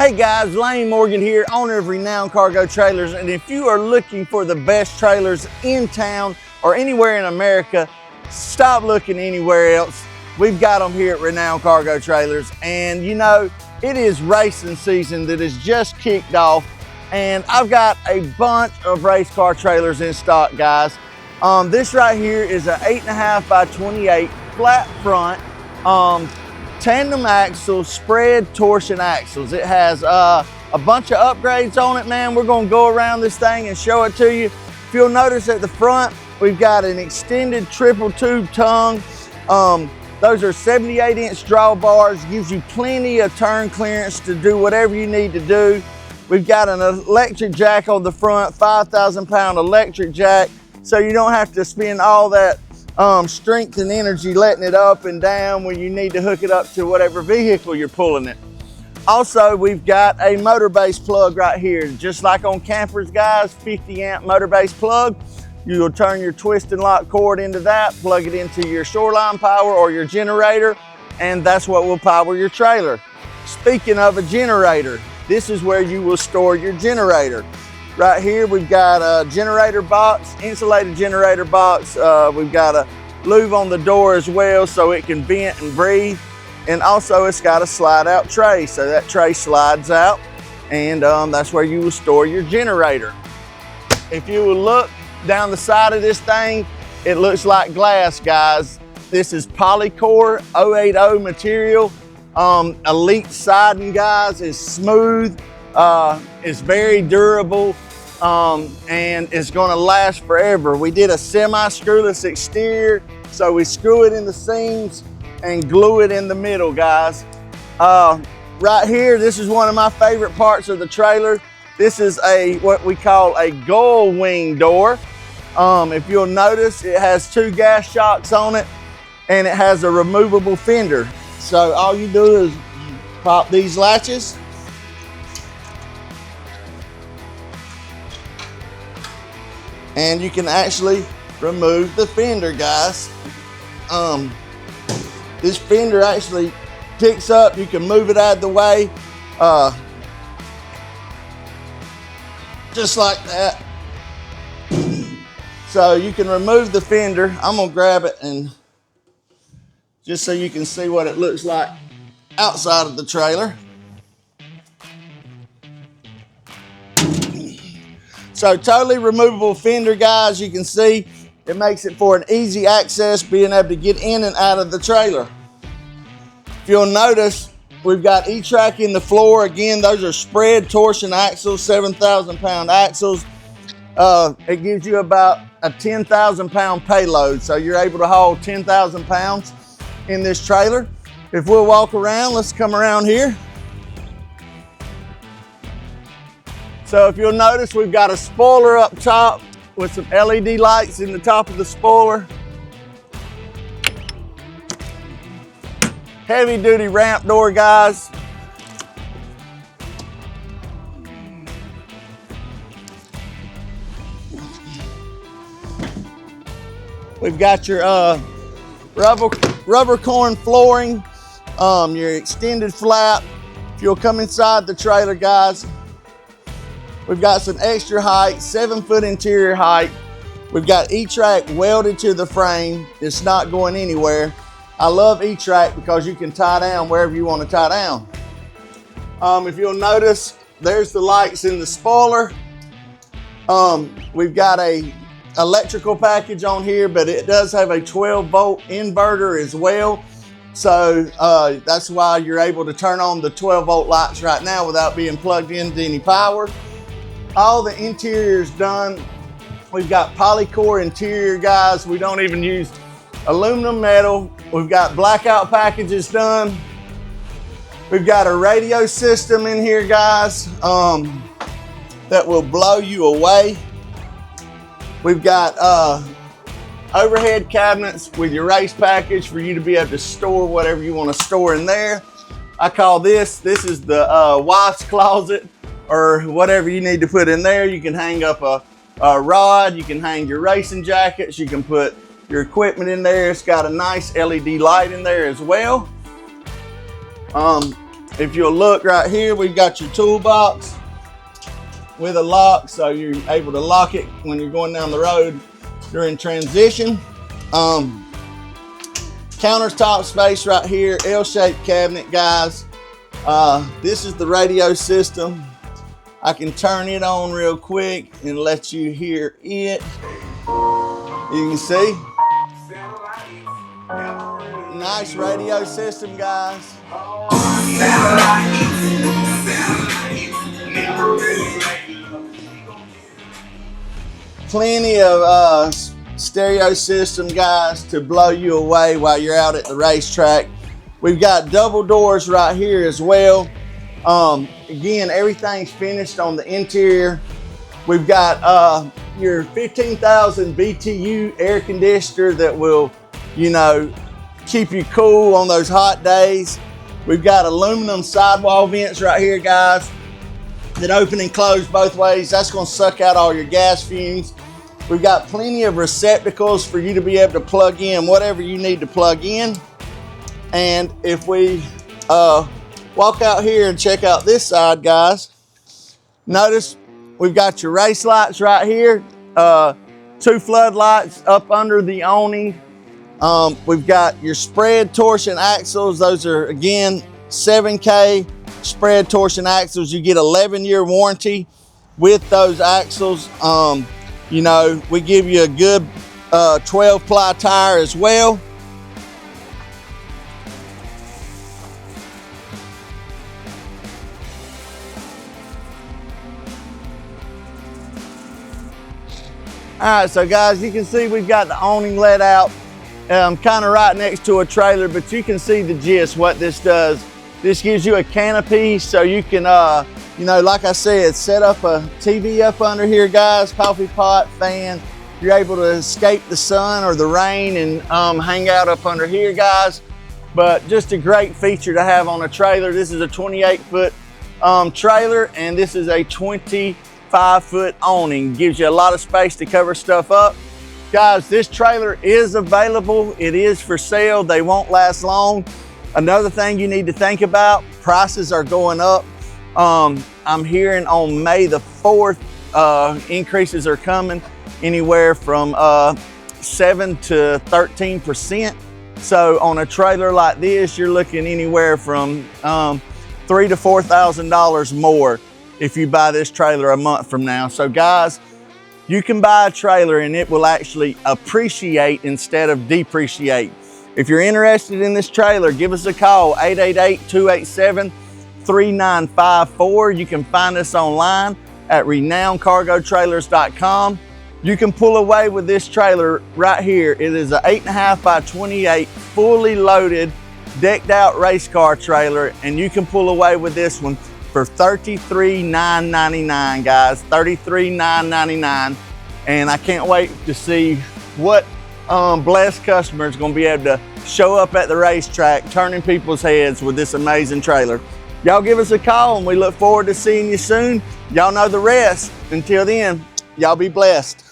Hey guys, Lane Morgan here, owner of Renown Cargo Trailers, and if you are looking for the best trailers in town or anywhere in America, stop looking anywhere else. We've got them here at Renown Cargo Trailers, and you know, it is racing season that has just kicked off, and I've got a bunch of race car trailers in stock, guys. This right here is an 8.5 by 28 flat front, tandem axle, spread torsion axles. It has a bunch of upgrades on it, man. We're gonna go around this thing and show it to you. If you'll notice at the front, we've got an extended triple tube tongue. Those are 78-inch drawbars, gives you plenty of turn clearance to do whatever you need to do. We've got an electric jack on the front, 5,000-pound electric jack, so you don't have to spend all that strength and energy letting it up and down when you need to hook it up to whatever vehicle you're pulling it. Also, we've got a motor base plug right here. Just like on campers, guys, 50-amp motor base plug. You'll turn your twist and lock cord into that, plug it into your shoreline power or your generator, and that's what will power your trailer. Speaking of a generator, this is where you will store your generator. Right here, we've got a generator box, insulated generator box. We've got a louvre on the door as well so it can vent and breathe. And also it's got a slide out tray. So that tray slides out, and that's where you will store your generator. If you will look down the side of this thing, it looks like glass, guys. This is Polycore 080 material. Elite siding, guys. It's smooth. It's very durable, and it's gonna last forever. We did a semi-screwless exterior, so we screw it in the seams and glue it in the middle, guys. Right here, this is one of my favorite parts of the trailer. This is what we call a Gull wing door. If you'll notice, it has 2 gas shocks on it, and it has a removable fender. So all you do is pop these latches, and you can actually remove the fender, guys. This fender actually picks up. You can move it out of the way, just like that. So you can remove the fender. I'm gonna grab it and just so you can see what it looks like outside of the trailer. So totally removable fender, guys. You can see it makes it for an easy access, being able to get in and out of the trailer. If you'll notice, we've got E-track in the floor. Again, those are spread torsion axles, 7,000-pound axles. It gives you about a 10,000-pound payload, so you're able to haul 10,000 pounds in this trailer. If we'll walk around, let's come around here. So if you'll notice, we've got a spoiler up top with some LED lights in the top of the spoiler. Heavy duty ramp door, guys. We've got your rubber corn flooring, your extended flap. If you'll come inside the trailer, guys, we've got some extra height, 7-foot interior height. We've got E-track welded to the frame. It's not going anywhere. I love E-track because you can tie down wherever you want to tie down. If you'll notice, there's the lights in the spoiler. We've got a electrical package on here, but it does have a 12-volt inverter as well. So that's why you're able to turn on the 12-volt lights right now without being plugged into any power. All the interior's done. We've got Polycore interior, guys. We don't even use aluminum metal. We've got blackout packages done. We've got a radio system in here, guys, that will blow you away. We've got overhead cabinets with your race package for you to be able to store whatever you want to store in there. I call this is the wife's closet, or whatever you need to put in there. You can hang up a rod, you can hang your racing jackets, you can put your equipment in there. It's got a nice LED light in there as well. if you'll look right here, we've got your toolbox with a lock, so you're able to lock it when you're going down the road during transition. Countertop space right here, L-shaped cabinet, guys. This is the radio system. I can turn it on real quick and let you hear it. You can see. Nice radio system, guys. Plenty of stereo system, guys, to blow you away while you're out at the racetrack. We've got double doors right here as well. Again, everything's finished on the interior. We've got your 15,000 BTU air conditioner that will, you know, keep you cool on those hot days. We've got aluminum sidewall vents right here, guys, that open and close both ways. That's going to suck out all your gas fumes. We've got plenty of receptacles for you to be able to plug in whatever you need to plug in. And if we walk out here and check out this side, guys, notice we've got your race lights right here, 2 floodlights up under the awning. We've got your spread torsion axles. Those are, again, 7K spread torsion axles. You get 11-year warranty with those axles. You know, we give you a good 12-ply tire as well. All right, so guys, you can see we've got the awning let out, kind of right next to a trailer, but you can see the gist, what this does. This gives you a canopy so you can, you know, like I said, set up a TV up under here, guys, coffee pot, fan. You're able to escape the sun or the rain and hang out up under here, guys. But just a great feature to have on a trailer. This is a 28-foot trailer, and this is a 25-foot awning. Gives you a lot of space to cover stuff up. Guys, this trailer is available. It is for sale. They won't last long. Another thing you need to think about, prices are going up. I'm hearing on May the 4th, increases are coming anywhere from 7 to 13%. So on a trailer like this, you're looking anywhere from $3,000 to $4,000 more if you buy this trailer a month from now. So guys, you can buy a trailer and it will actually appreciate instead of depreciate. If you're interested in this trailer, give us a call, 888-287-3954. You can find us online at renowncargotrailers.com. You can pull away with this trailer right here. It is an 8.5x28 fully loaded, decked out race car trailer, and you can pull away with this one for $33,999, guys, $33,999. And I can't wait to see what blessed customer is going to be able to show up at the racetrack, turning people's heads with this amazing trailer. Y'all give us a call, and we look forward to seeing you soon. Y'all know the rest. Until then, y'all be blessed.